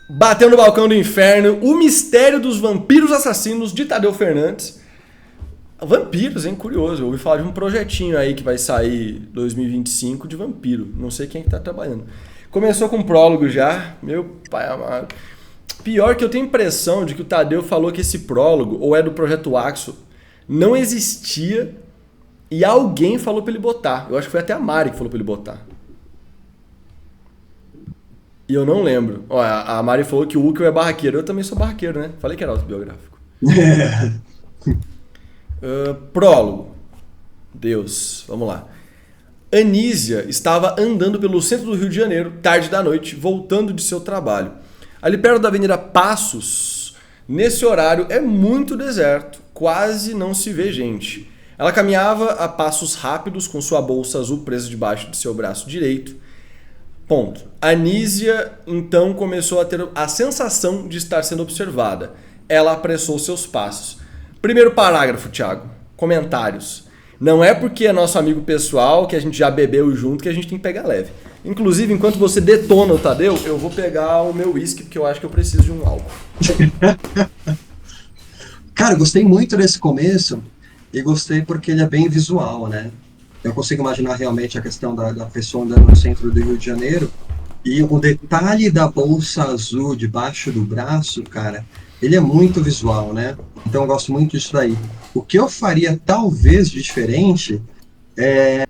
Bateu no Balcão do Inferno, O Mistério dos Vampiros Assassinos, de Tadeu Fernandes. Vampiros, hein? Curioso. Eu ouvi falar de um projetinho aí que vai sair 2025 de vampiro. Não sei quem é que tá trabalhando. Começou com um prólogo já. Meu pai amado. Pior que eu tenho a impressão de que o Tadeu falou que esse prólogo, ou é do Projeto Axo, não existia e alguém falou pra ele botar. Eu acho que foi até a Mari que falou pra ele botar. E eu não lembro. Ó, a Mari falou que o Ukel é barraqueiro. Eu também sou barraqueiro, né? Falei que era autobiográfico. Prólogo. Deus, vamos lá. Anísia estava andando pelo centro do Rio de Janeiro, tarde da noite, voltando de seu trabalho. Ali perto da Avenida Passos, nesse horário é muito deserto, quase não se vê gente. Ela caminhava a passos rápidos com sua bolsa azul presa debaixo de seu braço direito. Ponto. Anísia então começou a ter a sensação de estar sendo observada. Ela apressou seus passos. Primeiro parágrafo, Thiago. Comentários. Não é porque é nosso amigo pessoal, que a gente já bebeu junto, que a gente tem que pegar leve. Inclusive, enquanto você detona o Tadeu, eu vou pegar o meu whisky, porque eu acho que eu preciso de um álcool. Cara, eu gostei muito desse começo e gostei porque ele é bem visual, né? Eu consigo imaginar realmente a questão da pessoa andando no centro do Rio de Janeiro e o detalhe da bolsa azul debaixo do braço, cara, ele é muito visual, né? Então eu gosto muito disso daí. O que eu faria talvez de diferente é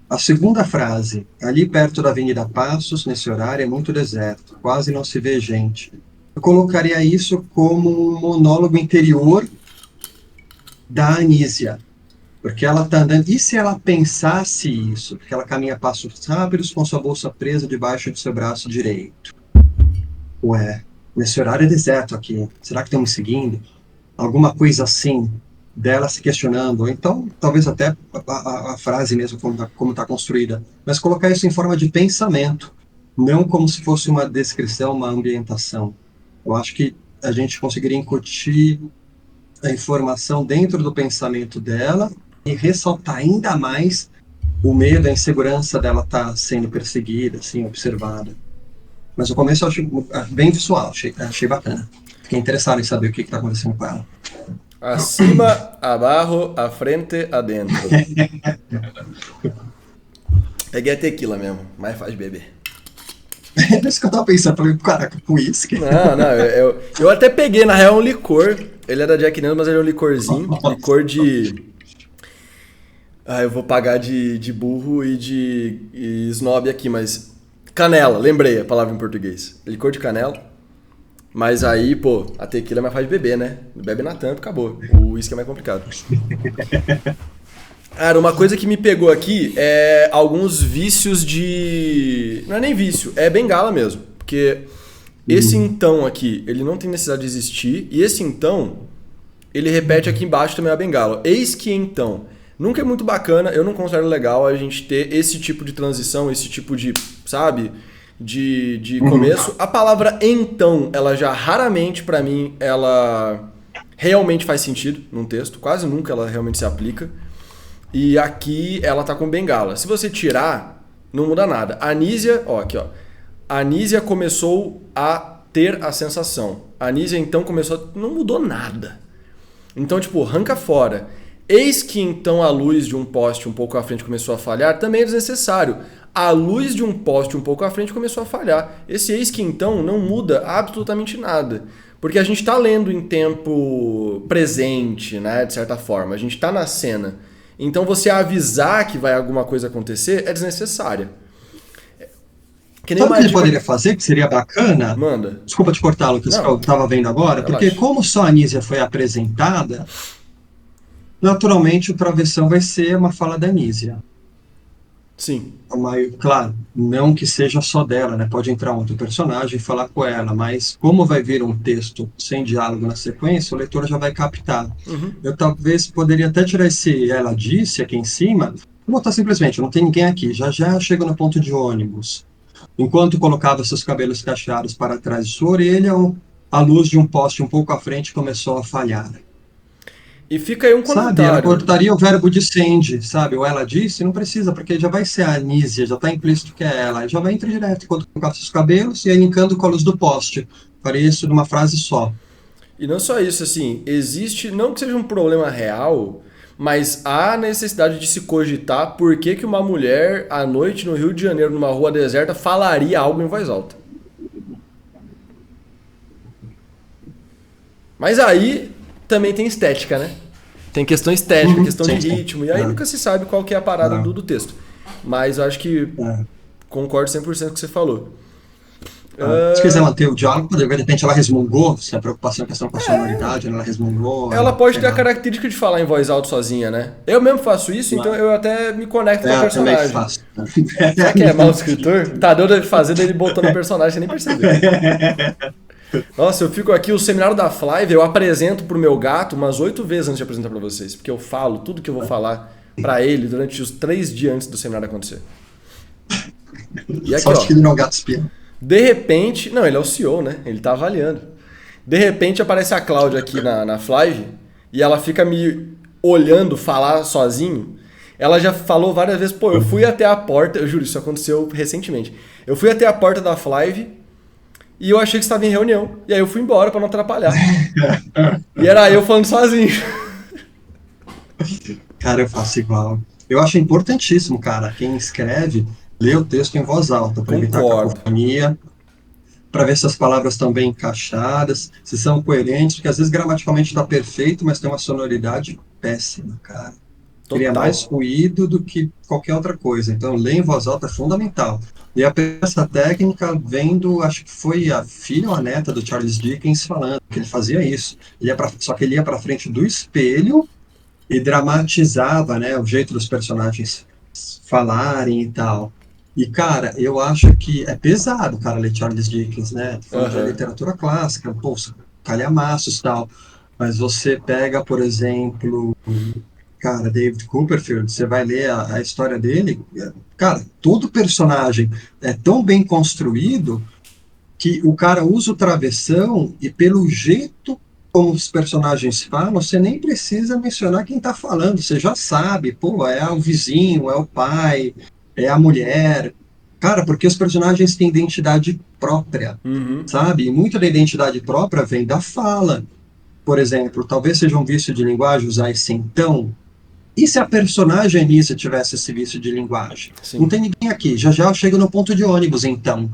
a segunda frase. Ali perto da Avenida Passos, nesse horário, é muito deserto, quase não se vê gente. Eu colocaria isso como um monólogo interior da Anísia. Porque ela está andando. E se ela pensasse isso? Porque ela caminha a passos rápidos com sua bolsa presa debaixo de seu braço direito. Ué, nesse horário é deserto aqui. Será que estão me seguindo? Alguma coisa assim, dela se questionando. Ou então, talvez até a frase mesmo, como tá construída. Mas colocar isso em forma de pensamento. Não como se fosse uma descrição, uma ambientação. Eu acho que a gente conseguiria incutir a informação dentro do pensamento dela e ressaltar ainda mais o medo, a insegurança dela estar sendo perseguida, assim, observada. Mas o começo eu achei bem visual, achei bacana. Fiquei interessado em saber o que está acontecendo com ela. Acima, abaixo, à frente, adentro. Peguei a tequila mesmo, mais faz beber. É isso que eu tava pensando, falei, caraca, com uísque. Não, eu até peguei, na real, um licor. Ele era Jack Daniels, mas ele é um licorzinho. Licor de... Ah, eu vou pagar de burro e de snob aqui, mas... Canela, lembrei a palavra em português. Licor de canela. Mas aí, pô, a tequila é mais fácil de beber, né? Bebe na tampa, acabou. O uísque é mais complicado. Cara, uma coisa que me pegou aqui é alguns vícios de... Não é nem vício, é bengala mesmo. Porque esse então aqui, ele não tem necessidade de existir. E esse então, ele repete aqui embaixo também a bengala. Eis que então... Nunca é muito bacana, eu não considero legal a gente ter esse tipo de transição, esse tipo de, sabe, de começo. A palavra então, ela já raramente pra mim, ela realmente faz sentido num texto. Quase nunca ela realmente se aplica. E aqui ela tá com bengala. Se você tirar, não muda nada. A Anísia, ó, aqui ó. A Anísia começou a ter a sensação. A Anísia então começou a... Não mudou nada. Então, tipo, arranca fora. Eis que então a luz de um poste um pouco à frente começou a falhar, também é desnecessário. A luz de um poste um pouco à frente começou a falhar. Esse eis que então não muda absolutamente nada. Porque a gente está lendo em tempo presente, né, de certa forma. A gente está na cena. Então você avisar que vai alguma coisa acontecer é desnecessária. Que nem Sabe o que ele dica... poderia fazer, que seria bacana? Manda. Desculpa te cortar, Lucas, que eu Não, estava vendo agora, porque relaxa. como só a Anísia foi apresentada, naturalmente a travessão vai ser uma fala da Anísia. Sim. Mas, claro, não que seja só dela, né? Pode entrar outro personagem e falar com ela, mas como vai vir um texto sem diálogo na sequência, o leitor já vai captar. Uhum. Eu talvez poderia até tirar esse ela disse aqui em cima e botar simplesmente, não tem ninguém aqui, já já chego no ponto de ônibus. Enquanto colocava seus cabelos cacheados para trás de sua orelha, a luz de um poste um pouco à frente começou a falhar. E fica aí um Sabe, ela comentário. cortaria o verbo descende, sabe? Ou ela disse, não precisa, porque já vai ser a Anísia, já está implícito que é ela. Já vai entrar direto, enquanto colocar seus cabelos e aí linkando colos do poste. Faria isso numa frase só. E não só isso, assim, existe, não que seja um problema real, mas há necessidade de se cogitar por que que uma mulher, à noite, no Rio de Janeiro, numa rua deserta, falaria algo em voz alta. Mas aí também tem estética, né? Tem questão estética, Uhum, questão de sim, sim. ritmo, e aí nunca se sabe qual que é a parada É, do texto. Mas eu acho que é. concordo 100% com o que você falou. Se quiser Ah, manter o diálogo, de repente ela resmungou, se a preocupação é questão com a sonoridade, né? Ela resmungou, ela ela, pode sei ter a lá. característica de falar em voz alta sozinha, né? Eu mesmo faço isso, então eu até me conecto com a Eu também personagem. faço. Será que é mal escritor? O Tadeu deve fazer dele botando o personagem sem nem perceber. Nossa, eu fico aqui, o seminário da Flávia, eu apresento pro meu gato umas 8 vezes antes de apresentar pra vocês. Porque eu falo tudo que eu vou falar pra ele durante os 3 dias antes do seminário acontecer. E aqui, Sorte ó. que ele não é um gato espião. De repente. Não, ele é o CEO, né? Ele tá avaliando. De repente aparece a Cláudia aqui na Flávia e ela fica me olhando falar sozinho. Ela já falou várias vezes, pô, eu fui até a porta, eu juro, isso aconteceu recentemente. Eu fui até a porta da Flávia e eu achei que estava em reunião. E aí eu fui embora pra não atrapalhar. E era eu falando sozinho. Cara, eu faço igual. Eu acho importantíssimo, cara, quem escreve, lê o texto em voz alta, para evitar Concordo. cacofonia, para ver se as palavras estão bem encaixadas, se são coerentes, porque às vezes gramaticalmente está perfeito, mas tem uma sonoridade péssima, cara. Cria mais Total. ruído do que qualquer outra coisa. Então, ler em voz alta é fundamental. E a essa técnica vendo, acho que foi a filha ou a neta do Charles Dickens falando que ele fazia isso. Só que ele ia para frente do espelho e dramatizava, né, o jeito dos personagens falarem e tal. E, cara, eu acho que é pesado, cara, ler Charles Dickens, né? Falando de Aham. literatura clássica, pô, calhamaços e tal. Mas você pega, por exemplo, cara, David Copperfield, você vai ler a história dele, cara, todo personagem é tão bem construído que o cara usa o travessão e pelo jeito como os personagens falam, você nem precisa mencionar quem está falando, você já sabe, pô, é o vizinho, é o pai, é a mulher. Cara, porque os personagens têm identidade própria, Uhum. sabe? E muito da identidade própria vem da fala. Por exemplo, talvez seja um vício de linguagem usar esse então. E se a personagem Anísia tivesse esse vício de linguagem? Não Sim. tem ninguém aqui, já já eu chego no ponto de ônibus, então.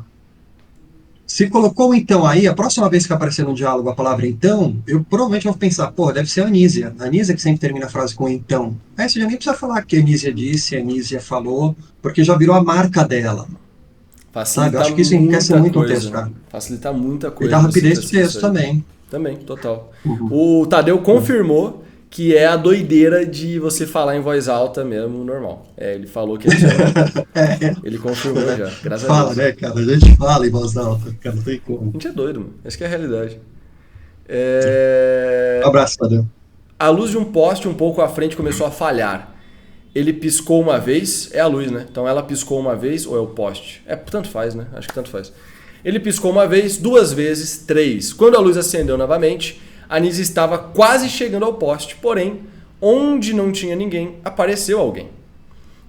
Se colocou então aí, a próxima vez que aparecer no diálogo a palavra então, eu provavelmente vou pensar, pô, deve ser a Anísia. A Anísia que sempre termina a frase com então. Aí você já nem precisa falar que a Anísia disse, a Anísia falou, porque já virou a marca dela, sabe? Eu Facilita acho que isso enriquece muita muito um texto, coisa. cara. Facilita muita E coisa dá você ter rapidez pro acesso a isso texto aí. também. Também, total. Uhum. O Tadeu confirmou que é a doideira de você falar em voz alta mesmo, normal. É, ele falou que isso é normal. Ele confirmou já, graças a Fala, Deus. né, cara? A gente fala em voz alta, cara, não tem A como. gente é doido, mano. Essa que é a realidade. Um abraço, Tadeu. A luz de um poste um pouco à frente começou a falhar. Ele piscou uma vez, é a luz, né? Então ela piscou uma vez ou é o poste? É, tanto faz, né? Acho que tanto faz. Ele piscou uma vez, 2 vezes, 3. Quando a luz acendeu novamente, a Nise estava quase chegando ao poste, porém, onde não tinha ninguém, apareceu alguém.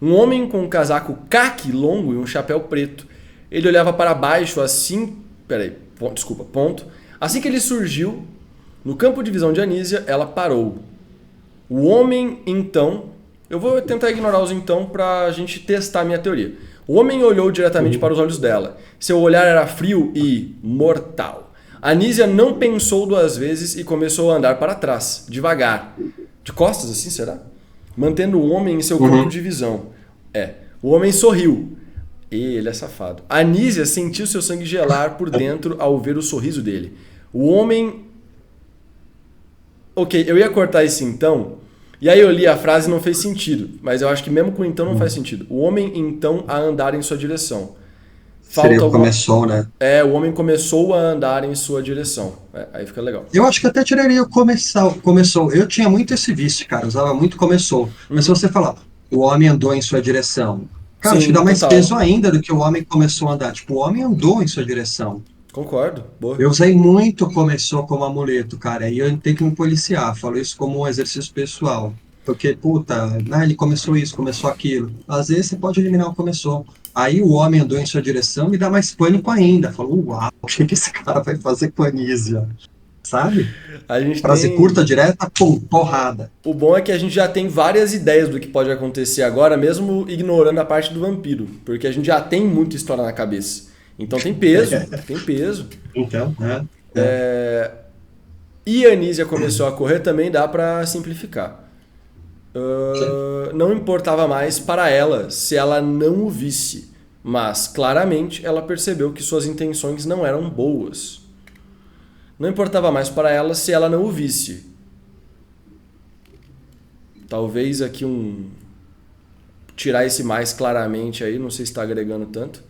Um homem com um casaco caque longo e um chapéu preto. Ele olhava para baixo assim. Peraí, desculpa, ponto. Assim que ele surgiu, no campo de visão de Anísia, ela parou. O homem, então. Eu vou tentar ignorar os então para a gente testar a minha teoria. O homem olhou diretamente para os olhos dela. Seu olhar era frio e mortal. Anísia não pensou 2 vezes e começou a andar para trás, devagar. De costas, assim, será? Mantendo o homem em seu campo Uhum. de visão. O homem sorriu. Ele é safado. Anísia sentiu seu sangue gelar por dentro ao ver o sorriso dele. O homem. Ok, eu ia cortar esse então. E aí eu li a frase e não fez sentido. Mas eu acho que mesmo com então não faz sentido. O homem então a andar em sua direção. Seria Falta o alguma. começou, né? O homem começou a andar em sua direção. Aí fica legal. Eu acho que até tiraria o começou. Eu tinha muito esse vício, cara, usava muito começou. Mas se você falar, o homem andou em sua direção, cara, acho que Sim, dá mais peso total. ainda do que o homem começou a andar. Tipo, o homem andou em sua direção. Concordo. Boa. Eu usei muito começou como amuleto, cara, e eu tenho que me policiar. Falo isso como um exercício pessoal. Porque, puta, ele começou isso, começou aquilo. Às vezes você pode eliminar o começou. Aí o homem andou em sua direção e dá mais pânico ainda. Falou, uau, o que esse cara vai fazer com a Anísia? Sabe? A gente Frase curta, tem. direta, pum, porrada. O bom é que a gente já tem várias ideias do que pode acontecer agora, mesmo ignorando a parte do vampiro. Porque a gente já tem muita história na cabeça. Então tem peso, tem peso. Então, E a Anísia começou a correr também, dá pra simplificar. Não importava mais para ela se ela não o visse, mas claramente ela percebeu que suas intenções não eram boas. Não importava mais para ela se ela não o visse. Talvez aqui tirar esse mais claramente aí, não sei se está agregando tanto.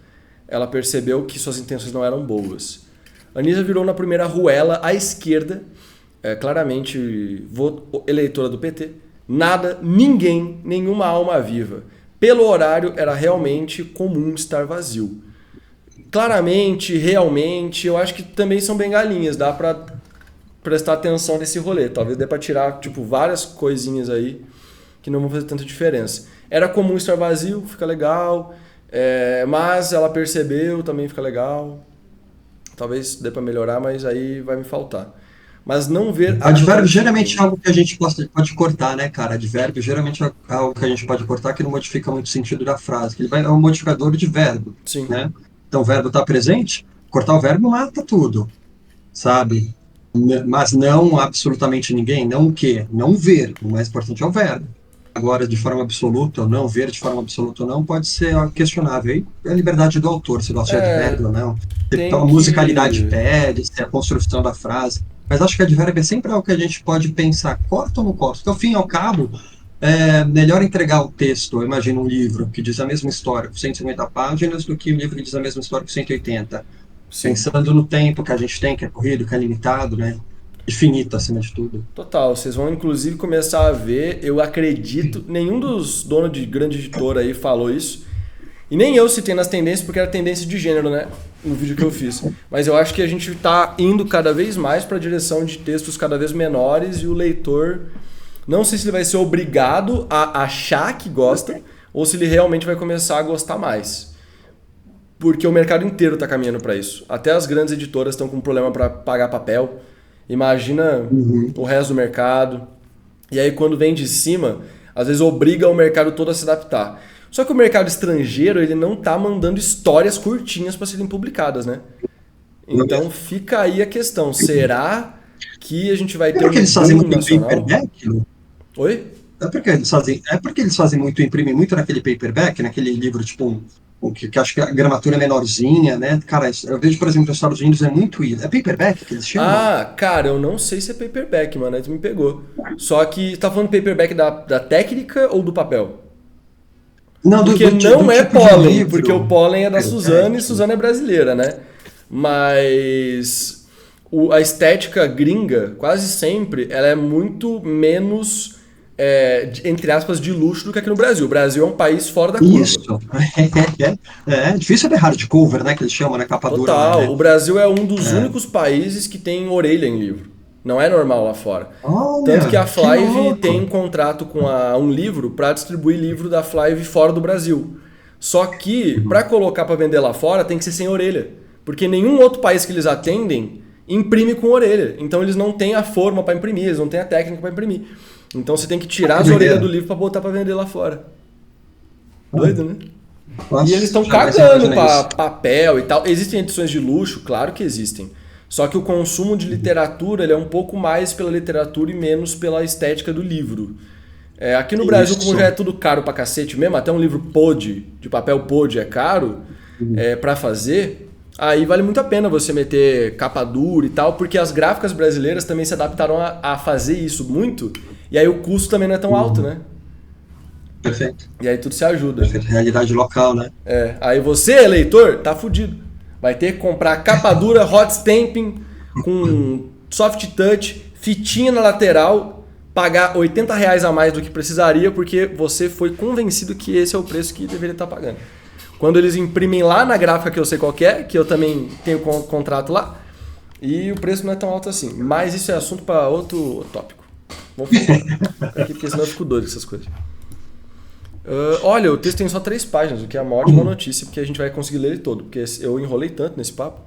Ela percebeu que suas intenções não eram boas. A Anísia virou na primeira ruela à esquerda, claramente eleitora do PT. Nada, ninguém, nenhuma alma viva. Pelo horário, era realmente comum estar vazio. Claramente, realmente, eu acho que também são bengalinhas. Dá pra prestar atenção nesse rolê. Talvez dê pra tirar várias coisinhas aí que não vão fazer tanta diferença. Era comum estar vazio, fica legal. Mas ela percebeu, também fica legal. Talvez dê pra melhorar, mas aí vai me faltar. Mas não ver... Advérbio geralmente é algo que a gente pode cortar, né, cara? Advérbio geralmente é algo que a gente pode cortar que não modifica muito o sentido da frase. Que é um modificador de verbo, Sim. né? Então o verbo está presente, cortar o verbo mata tudo, sabe? Mas não absolutamente ninguém, não o quê? Não ver. O mais importante é o verbo. Agora, de forma absoluta ou não, ver de forma absoluta ou não, pode ser questionável. Aí é a liberdade do autor, se gosta de advérbio ou não. Então, a musicalidade pede, se é a construção da frase. Mas acho que advérbio é sempre algo que a gente pode pensar, corta ou não corta? Porque, ao fim e ao cabo, é melhor entregar o texto, eu imagino um livro que diz a mesma história com 150 páginas do que um livro que diz a mesma história com 180. Sim. Pensando no tempo que a gente tem, que é corrido, que é limitado, né? Infinito, acima de tudo. Total, vocês vão inclusive começar a ver, eu acredito, nenhum dos donos de grande editora aí falou isso, e nem eu citei nas tendências porque era tendência de gênero, né, no vídeo que eu fiz. Mas eu acho que a gente tá indo cada vez mais para a direção de textos cada vez menores e o leitor, não sei se ele vai ser obrigado a achar que gosta ou se ele realmente vai começar a gostar mais. Porque o mercado inteiro tá caminhando para isso. Até as grandes editoras estão com problema para pagar papel. Imagina o resto do mercado. E aí quando vem de cima, às vezes obriga o mercado todo a se adaptar. Só que o mercado estrangeiro, ele não tá mandando histórias curtinhas para serem publicadas, né? Então fica aí a questão. Será que a gente vai ter um eles fazem muito nacional? Paperback? Oi? É porque eles fazem muito, imprimem muito naquele paperback, naquele livro tipo que acho que a gramatura é menorzinha, né? Cara, eu vejo, por exemplo, nos Estados Unidos é muito isso. É paperback que eles chamam? Cara, eu não sei se é paperback, mano. Aí tu me pegou. Só que tá falando paperback da técnica ou do papel? Não, porque não é pólen, porque o pólen é da Suzana e Suzana é brasileira, né? Mas a estética gringa, quase sempre, ela é muito menos... entre aspas, de luxo do que aqui no Brasil. O Brasil é um país fora da curva. Isso. É difícil ver hardcover, né? Que eles chamam, né? Capa dura. Total. Né? O Brasil é um dos únicos países que tem orelha em livro. Não é normal lá fora. Tanto que a Flive tem um contrato com um livro para distribuir livro da Flive fora do Brasil. Só que, para colocar para vender lá fora, tem que ser sem orelha. Porque nenhum outro país que eles atendem imprime com orelha. Então eles não têm a forma para imprimir, eles não têm a técnica para imprimir. Então você tem que tirar as orelhas do livro para botar para vender lá fora. Doido, né? Nossa, e eles estão cagando para papel e tal. Existem edições de luxo? Claro que existem. Só que o consumo de literatura ele é um pouco mais pela literatura e menos pela estética do livro. Aqui no Brasil, como já é tudo caro pra cacete mesmo, até um livro pod, de papel pod é caro para fazer, aí vale muito a pena você meter capa dura e tal, porque as gráficas brasileiras também se adaptaram a fazer isso muito, e aí o custo também não é tão alto, né? Perfeito. E aí tudo se ajuda. Perfeito. Realidade local, né? Aí você, leitor, tá fudido. Vai ter que comprar capa dura, hot stamping, com soft touch, fitinha na lateral, pagar R$80 a mais do que precisaria, porque você foi convencido que esse é o preço que deveria estar pagando. Quando eles imprimem lá na gráfica que eu sei qual que é, que eu também tenho contrato lá, e o preço não é tão alto assim. Mas isso é assunto para outro tópico. Vamos embora. Aqui, porque senão eu fico doido com essas coisas. Olha, o texto tem só 3 páginas, o que é uma ótima notícia, porque a gente vai conseguir ler ele todo. Porque eu enrolei tanto nesse papo,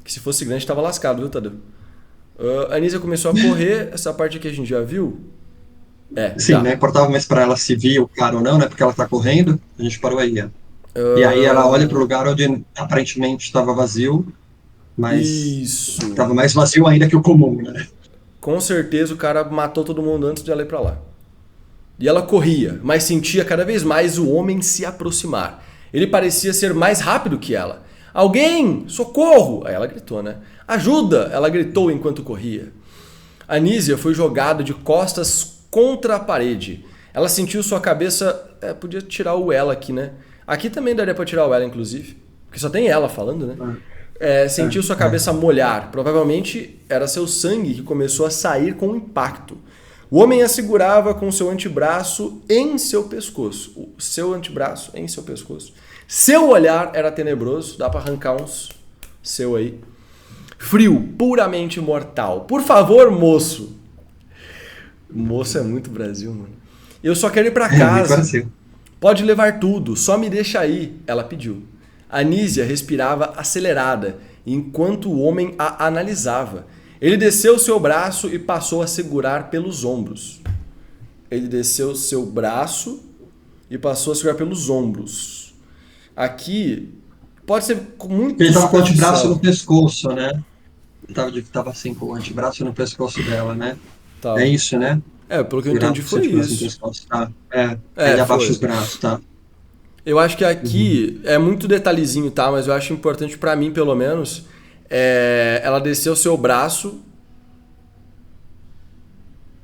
que se fosse grande tava lascado, viu, Tadeu? A Anísia começou a correr, essa parte aqui a gente já viu. Sim, Já. não importava mais para ela se via o cara ou não, né? Porque ela tá correndo, a gente parou aí. Ó. E aí ela olha para o lugar onde aparentemente estava vazio, mas Isso. estava mais vazio ainda que o comum, né? Com certeza o cara matou todo mundo antes de ela ir pra lá. E ela corria, mas sentia cada vez mais o homem se aproximar. Ele parecia ser mais rápido que ela. Alguém! Socorro! Aí ela gritou, né? Ajuda! Ela gritou enquanto corria. Anísia foi jogada de costas contra a parede. Ela sentiu sua cabeça... podia tirar o ela aqui, né? Aqui também daria pra tirar o ela, inclusive. Porque só tem ela falando, né? Sentiu sua cabeça molhar. Provavelmente era seu sangue que começou a sair com o impacto. O homem a segurava com seu antebraço em seu pescoço. O seu antebraço em seu pescoço. Seu olhar era tenebroso. Dá pra arrancar uns seu aí. Frio, puramente mortal. Por favor, moço. Moço é muito Brasil, mano. Eu só quero ir pra casa. Pode levar tudo, só me deixa aí, ela pediu. Anísia respirava acelerada, enquanto o homem a analisava. Ele desceu seu braço e passou a segurar pelos ombros. Ele desceu seu braço e passou a segurar pelos ombros. Aqui, pode ser com muito... Ele tava com o antebraço no pescoço, né? Ele tava assim, com o antebraço no pescoço dela, né? Tá. É isso, né? Pelo que eu entendi foi isso. Tá? Ele abaixa foi. os braços, tá? Eu acho que aqui é muito detalhezinho, tá? Mas eu acho importante pra mim, pelo menos, ela desceu o seu braço,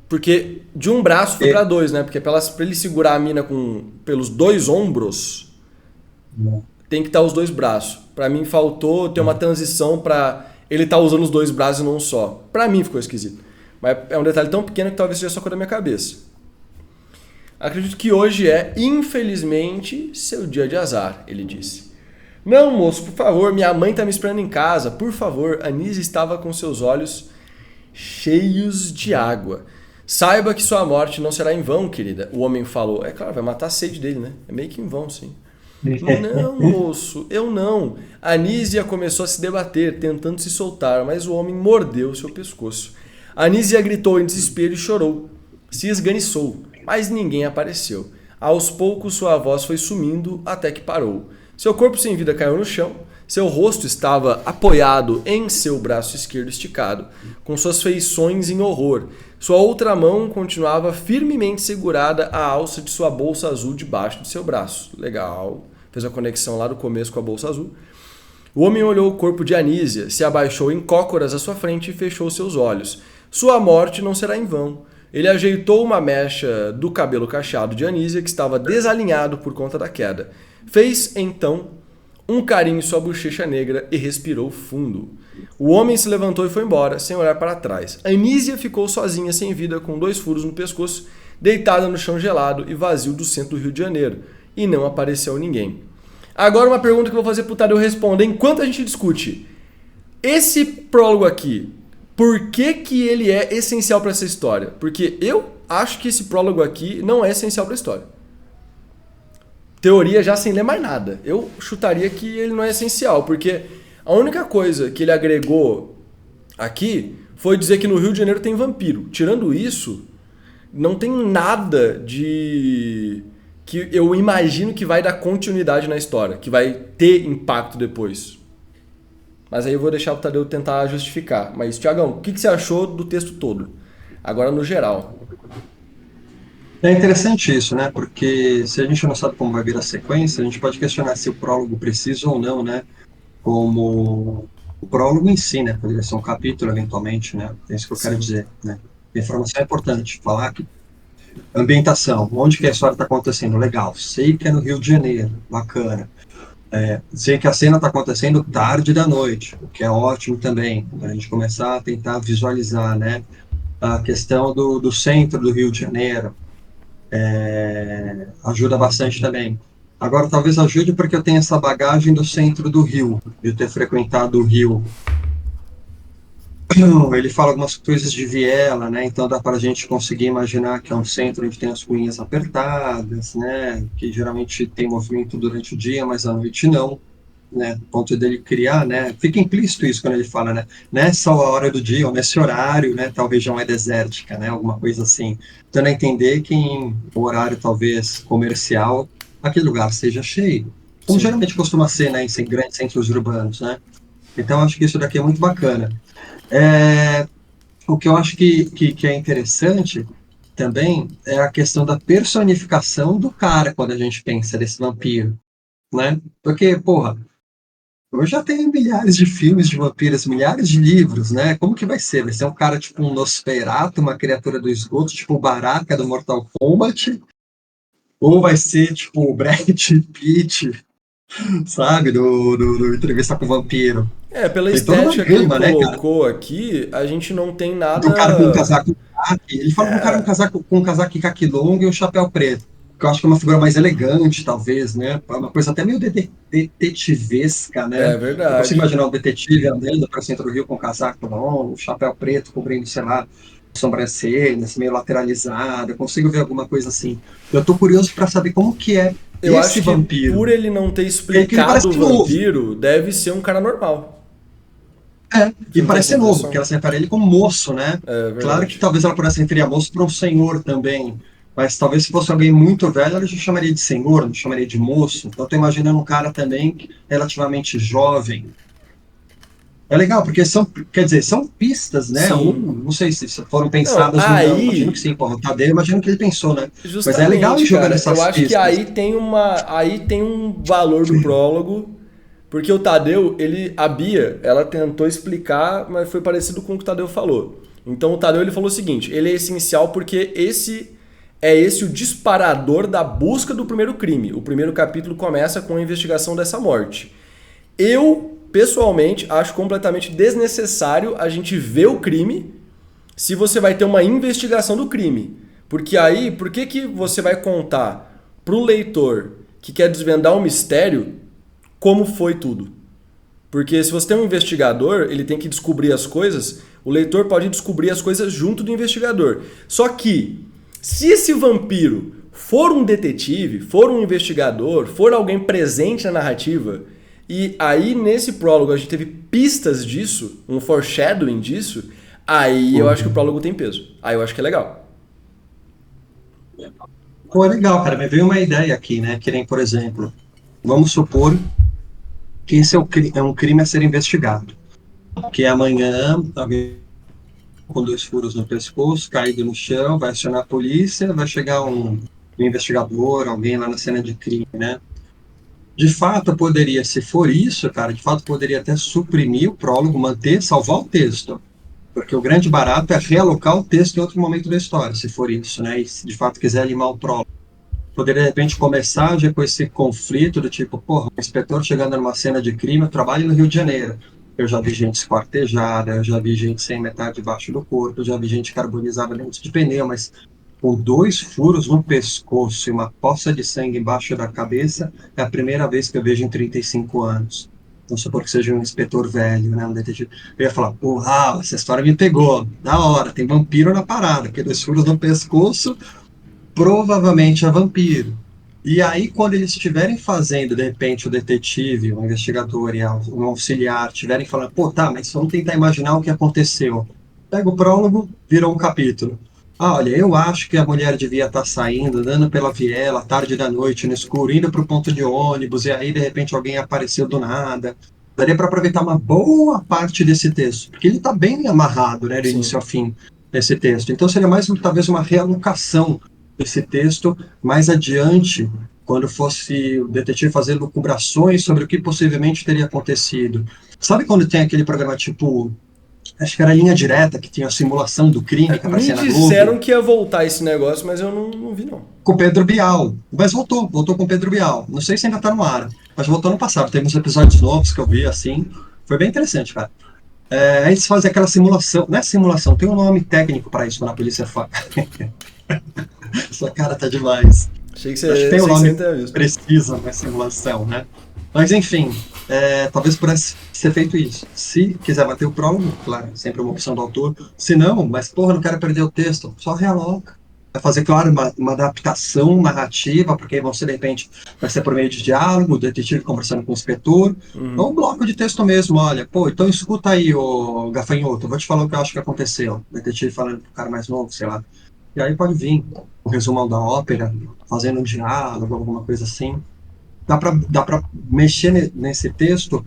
porque de um braço foi pra 2, né? Porque pra ele segurar a mina pelos 2 ombros, tem que estar os 2 braços. Pra mim faltou ter uma transição pra ele estar usando os 2 braços e não um só. Pra mim ficou esquisito. Mas é um detalhe tão pequeno que talvez seja só coisa da minha cabeça. Acredito que hoje é, infelizmente, seu dia de azar, ele disse. Não, moço, por favor, minha mãe tá me esperando em casa. Por favor, Anísia estava com seus olhos cheios de água. Saiba que sua morte não será em vão, querida. O homem falou. É claro, vai matar a sede dele, né? É meio que em vão, sim. Não, moço, eu não. Anísia começou a se debater, tentando se soltar, mas o homem mordeu seu pescoço. Anísia gritou em desespero e chorou. Se esganiçou, mas ninguém apareceu. Aos poucos sua voz foi sumindo até que parou. Seu corpo sem vida caiu no chão. Seu rosto estava apoiado em seu braço esquerdo esticado, com suas feições em horror. Sua outra mão continuava firmemente segurada à alça de sua bolsa azul debaixo de seu braço. Legal. Fez a conexão lá do começo com a bolsa azul. O homem olhou o corpo de Anísia, se abaixou em cócoras à sua frente e fechou seus olhos. Sua morte não será em vão. Ele ajeitou uma mecha do cabelo cacheado de Anísia, que estava desalinhado por conta da queda. Fez, então, um carinho em sua bochecha negra e respirou fundo. O homem se levantou e foi embora, sem olhar para trás. Anísia ficou sozinha, sem vida, com 2 furos no pescoço, deitada no chão gelado e vazio do centro do Rio de Janeiro. E não apareceu ninguém. Agora uma pergunta que eu vou fazer pro Tadeu responder enquanto a gente discute. Esse prólogo aqui, por que ele é essencial para essa história? Porque eu acho que esse prólogo aqui não é essencial para a história. Teoria já sem ler mais nada. Eu chutaria que ele não é essencial, porque a única coisa que ele agregou aqui foi dizer que no Rio de Janeiro tem vampiro. Tirando isso, não tem nada de... que eu imagino que vai dar continuidade na história, que vai ter impacto depois. Mas aí eu vou deixar o Tadeu tentar justificar. Mas, Tiagão, o que você achou do texto todo? Agora no geral. É interessante isso, né? Porque se a gente não sabe como vai vir a sequência, a gente pode questionar se o prólogo precisa ou não, né? Como o prólogo em si, né? Poderia ser um capítulo, eventualmente, né? É isso que eu quero dizer, né? A informação é importante. Falar que ambientação, onde que a história está acontecendo? Legal. Sei que é no Rio de Janeiro. Bacana. Sei que a cena está acontecendo tarde da noite, o que é ótimo também, para a gente começar a tentar visualizar, né, a questão do centro do Rio de Janeiro, ajuda bastante também. Agora, talvez ajude porque eu tenho essa bagagem do centro do Rio, de ter frequentado o Rio. Ele fala algumas coisas de viela, né? Então dá para a gente conseguir imaginar que é um centro onde tem as ruínas apertadas, né? Que geralmente tem movimento durante o dia, mas à noite não, né? Do ponto dele criar, né? Fica implícito isso quando ele fala, né? Nessa hora do dia ou nesse horário, né? Tal região é desértica, né? Alguma coisa assim. Dando a entender que em horário talvez comercial, aquele lugar seja cheio, como Sim. geralmente costuma ser, né? Em grandes centros urbanos, né? Então acho que isso daqui é muito bacana. É, o que eu acho que é interessante também é a questão da personificação do cara quando a gente pensa desse vampiro, né? Porque, porra, eu já tenho milhares de filmes de vampiros, milhares de livros, né? Como que vai ser? Vai ser um cara tipo um Nosferatu, uma criatura do esgoto, tipo o Baraka do Mortal Kombat? Ou vai ser tipo o Brad Pitt, sabe? Do Entrevista com o Vampiro? Pela Tem toda uma estética que ele gama, né, cara? colocou aqui, a gente não tem Do cara com um nada. casaco caqui. Ele fala de um cara É, com um casaco caqui longo e um chapéu preto. Que eu acho que é uma figura mais elegante, talvez, né? Uma coisa até meio detetivesca, né? é Eu consigo verdade. imaginar um detetive andando para o centro do Rio com um casaco longo, um chapéu preto cobrindo, sei lá, sobrancelhas, meio lateralizado. Eu consigo ver alguma coisa assim. Eu tô curioso para saber como que é Eu esse acho que vampiro. por ele não ter Que ele parece explicado o novo. vampiro, deve ser um cara normal. É, Você e não tem parece essa ser novo, porque impressão? ela separa ele como moço, né? É Claro que verdade. talvez ela pudesse referir a moço para um senhor também, mas talvez se fosse alguém muito velho, ela já chamaria de senhor, não chamaria de moço. Então, eu tô imaginando um cara também relativamente jovem. É legal, porque são, quer dizer, são pistas, né? Ou Sim. não sei se foram Não, pensadas ou não. Imagino que aí, sim, porra, o Tadeu, imagino que ele pensou, né? Mas é legal ir justamente, jogando cara, eu essas acho que pistas. aí tem um valor do prólogo, porque o Tadeu, a Bia, ela tentou explicar, mas foi parecido com o que o Tadeu falou. Então o Tadeu ele falou o seguinte, ele é essencial porque esse o disparador da busca do primeiro crime. O primeiro capítulo começa com a investigação dessa morte. Eu, pessoalmente, acho completamente desnecessário a gente ver o crime se você vai ter uma investigação do crime. Porque aí, por que, que você vai contar pro leitor que quer desvendar um mistério como foi tudo? Porque se você tem um investigador, ele tem que descobrir as coisas, o leitor pode descobrir as coisas junto do investigador. Só que, se esse vampiro for um detetive, for um investigador, for alguém presente na narrativa, e aí nesse prólogo a gente teve pistas disso, um foreshadowing disso, aí eu acho que o Uhum. prólogo tem peso. Aí eu acho que é legal. Pô, é legal, cara. Me veio uma ideia aqui, né? Que nem, por exemplo, vamos supor que esse é um crime a ser investigado. Que amanhã alguém com dois furos no pescoço, caído no chão, vai acionar a polícia, vai chegar um investigador, alguém lá na cena de crime, né? De fato, poderia, se for isso, cara, de fato poderia até suprimir o prólogo, manter, salvar o texto. Porque o grande barato é realocar o texto em outro momento da história, se for isso, né? E se de fato quiser limar o prólogo. Poderia, de repente, começar já com esse conflito do tipo, porra, um inspetor chegando numa cena de crime, eu trabalho no Rio de Janeiro. Eu já vi gente esquartejada, eu já vi gente sem metade debaixo do corpo, eu já vi gente carbonizada dentro de pneu, mas com dois furos no pescoço e uma poça de sangue embaixo da cabeça, é a primeira vez que eu vejo em 35 anos. Vamos supor que seja um inspetor velho, né, um detetive. Eu ia falar, porra, essa história me pegou. Da hora, tem vampiro na parada, porque dois furos no pescoço provavelmente é vampiro. E aí, quando eles estiverem fazendo, de repente, o detetive, o investigador e o auxiliar estiverem falando, pô, tá, mas vamos tentar imaginar o que aconteceu. Pega o prólogo, virou um capítulo. Ah, olha, eu acho que a mulher devia estar saindo, andando pela viela, tarde da noite, no escuro, indo para o ponto de ônibus, e aí, de repente, alguém apareceu do nada. Daria para aproveitar uma boa parte desse texto, porque ele está bem amarrado, né, do início Sim. ao fim, esse texto. Então, seria mais, talvez, uma realocação esse texto mais adiante, quando fosse o detetive fazer lucubrações sobre o que possivelmente teria acontecido. Sabe quando tem aquele programa tipo, acho que era Linha Direta, que tinha a simulação do crime que Me aparecia na disseram Globo, que ia voltar esse negócio, mas eu não vi não. com Pedro Bial. Mas voltou com Pedro Bial. Não sei se ainda está no ar, mas voltou no passado. Tem uns episódios novos que eu vi assim. Foi bem interessante, cara. É, aí eles fazem aquela simulação. Não é simulação, tem um nome técnico para isso quando a polícia faz. Sua cara tá demais. Achei que Acho que você, tem um achei que você nome não tinha visto. preciso na simulação, né? Mas enfim, talvez pudesse ser feito isso. Se quiser bater o prólogo, claro, sempre uma opção do autor. Se não, mas porra, não quero perder o texto, só realoca. Vai fazer, claro, uma adaptação narrativa, porque você, de repente, vai ser por meio de diálogo, o detetive conversando com o inspetor, ou um bloco de texto mesmo, olha, pô, então escuta aí, ô gafanhoto, eu vou te falar o que eu acho que aconteceu. O detetive falando pro cara mais novo, sei lá. E aí pode vir o resumão da ópera, fazendo um diálogo, alguma coisa assim. Dá para mexer nesse texto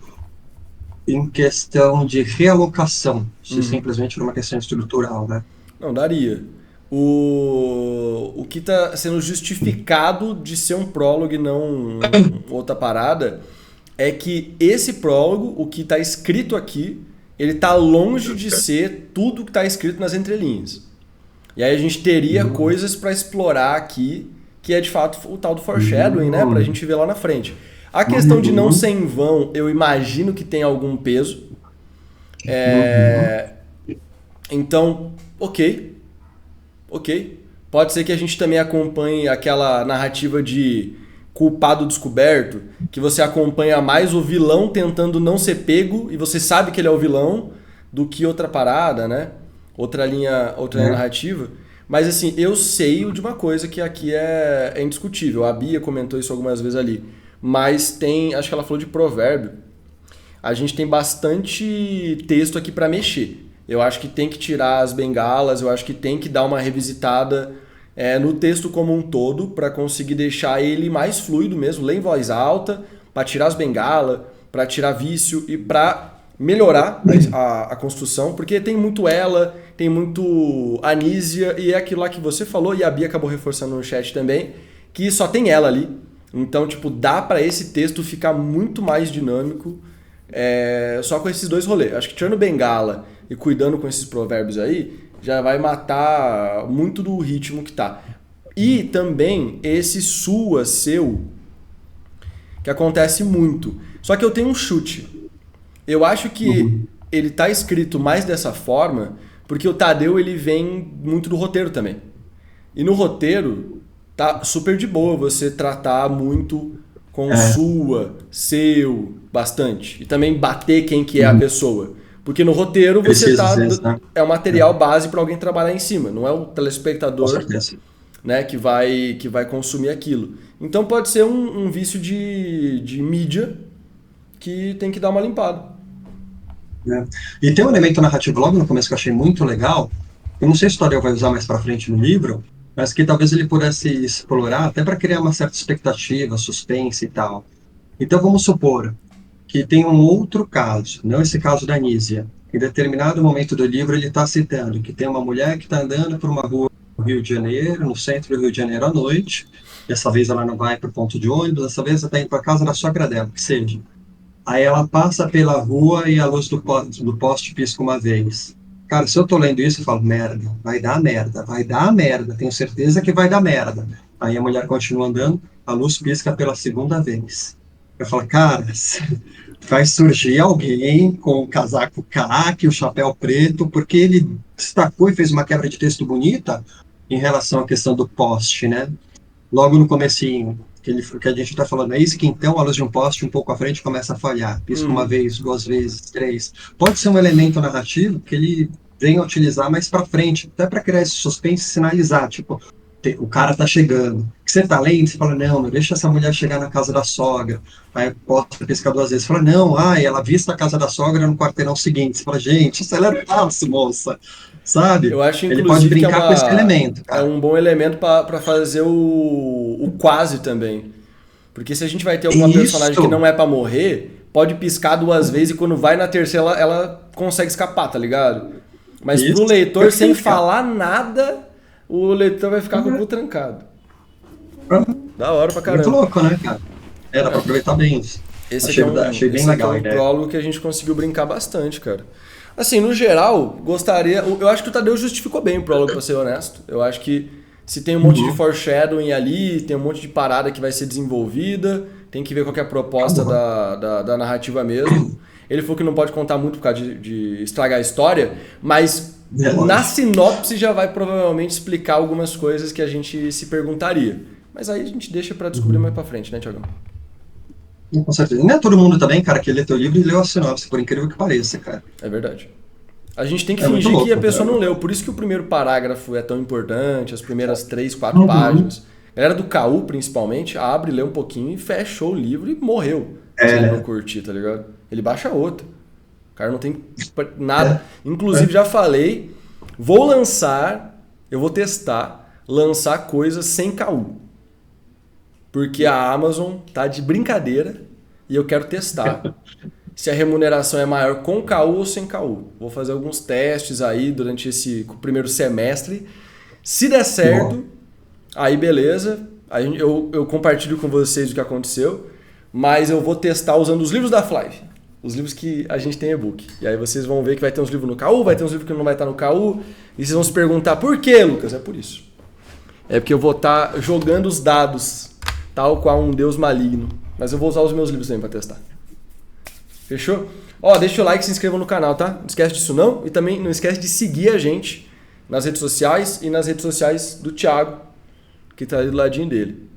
em questão de realocação, se simplesmente por uma questão estrutural, né? Não, daria. O que está sendo justificado de ser um prólogo e não outra parada é que esse prólogo, o que está escrito aqui, ele está longe de ser tudo que está escrito nas entrelinhas. E aí a gente teria coisas para explorar aqui, que é de fato o tal do foreshadowing, né? Pra gente ver lá na frente. A questão de não ser em vão, eu imagino que tem algum peso. Então, ok. Pode ser que a gente também acompanhe aquela narrativa de culpado descoberto, que você acompanha mais o vilão tentando não ser pego e você sabe que ele é o vilão, do que outra parada, né? Outra linha narrativa. Mas assim, eu sei de uma coisa que aqui é indiscutível. A Bia comentou isso algumas vezes ali. Mas tem, acho que ela falou de provérbio. A gente tem bastante texto aqui para mexer. Eu acho que tem que tirar as bengalas, eu acho que tem que dar uma revisitada no texto como um todo para conseguir deixar ele mais fluido mesmo, ler em voz alta, para tirar as bengalas, para tirar vício e para melhorar a construção, porque tem muito ela, tem muito Anísia, e é aquilo lá que você falou, e a Bia acabou reforçando no chat também, que só tem ela ali. Então, tipo, dá para esse texto ficar muito mais dinâmico só com esses dois rolês. Acho que tirando Bengala e cuidando com esses provérbios aí, já vai matar muito do ritmo que tá. E também esse sua seu, que acontece muito. Só que eu tenho um chute. Eu acho que ele tá escrito mais dessa forma porque o Tadeu ele vem muito do roteiro também. E no roteiro tá super de boa você tratar muito com sua, seu, bastante. E também bater quem que é a pessoa. Porque no roteiro você é um material base para alguém trabalhar em cima. Não é o telespectador, né, que vai consumir aquilo. Então pode ser um vício de mídia que tem que dar uma limpada. E tem um elemento narrativo logo no começo que eu achei muito legal. Eu não sei se o Tadeu vai usar mais para frente no livro, mas que talvez ele pudesse explorar até para criar uma certa expectativa, suspense e tal. Então vamos supor que tem um outro caso, não esse caso da Anísia. Em determinado momento do livro ele está citando que tem uma mulher que está andando por uma rua no Rio de Janeiro, no centro do Rio de Janeiro à noite. Dessa vez ela não vai para o ponto de ônibus, dessa vez ela está indo para a casa da sogra dela, que seja. Aí ela passa pela rua e a luz do poste pisca uma vez. Cara, se eu tô lendo isso, eu falo, merda, vai dar merda, tenho certeza que vai dar merda. Aí a mulher continua andando, a luz pisca pela segunda vez. Eu falo, cara, vai surgir alguém com o casaco caque, o chapéu preto, porque ele destacou e fez uma quebra de texto bonita em relação à questão do poste, né? Logo no comecinho, que a gente está falando, é isso que então a luz de um poste um pouco à frente começa a falhar, pisca uma vez, duas vezes, três. Pode ser um elemento narrativo que ele venha a utilizar mais para frente, até para criar esse suspense e sinalizar, tipo, o cara tá chegando. Que você tá lendo, você fala, não, deixa essa mulher chegar na casa da sogra. Aí posta pisca duas vezes, fala, não, ela vista a casa da sogra no quarteirão seguinte. Você fala, gente, isso é fácil, moça. Sabe? Eu acho, Ele pode brincar com esse elemento, cara. É um bom elemento para fazer o quase também. Porque se a gente vai ter alguma personagem que não é para morrer, pode piscar duas vezes e quando vai na terceira ela consegue escapar, tá ligado? Mas pro leitor, sem falar nada, o leitor vai ficar com o cu trancado. Da hora pra caramba. Muito louco, né, cara? Dá pra aproveitar bem isso. Achei bem legal a ideia. Esse é um prólogo que a gente conseguiu brincar bastante, cara. Assim, no geral, gostaria... Eu acho que o Tadeu justificou bem o prólogo, pra ser honesto. Eu acho que se tem um monte de foreshadowing ali, tem um monte de parada que vai ser desenvolvida, tem que ver qual que é a proposta da narrativa mesmo. Ele falou que não pode contar muito por causa de estragar a história, mas na sinopse já vai provavelmente explicar algumas coisas que a gente se perguntaria. Mas aí a gente deixa pra descobrir mais pra frente, né, Thiagão? Com certeza. Não é todo mundo também, cara, que lê teu livro e leu a sinopse, por incrível que pareça, cara. É verdade. A gente tem que É muito fingir que a louco, pessoa cara. não leu. Por isso que o primeiro parágrafo é tão importante, as primeiras 3, 4 Uhum. páginas. A galera do KU, principalmente, abre, lê um pouquinho e fechou o livro e morreu. Se É, ele não né? curtir, tá ligado? Ele baixa outro. O cara não tem É. nada. Inclusive, já falei, vou lançar, eu vou testar, lançar coisas sem KU. Porque a Amazon tá de brincadeira e eu quero testar se a remuneração é maior com KU ou sem KU. Vou fazer alguns testes aí durante esse primeiro semestre. Se der Boa. certo, aí beleza. Aí eu compartilho com vocês o que aconteceu. Mas eu vou testar usando os livros da Flive. Os livros que a gente tem e-book. E aí vocês vão ver que vai ter uns livros no KU, vai ter uns livros que não vai estar no KU. E vocês vão se perguntar por quê, Lucas? É por isso. É porque eu vou estar jogando os dados, tal qual um deus maligno. Mas eu vou usar os meus livros também para testar. Fechou? Ó, deixa o like e se inscreva no canal, tá? Não esquece disso não. E também não esquece de seguir a gente nas redes sociais e nas redes sociais do Thiago, que tá ali do ladinho dele.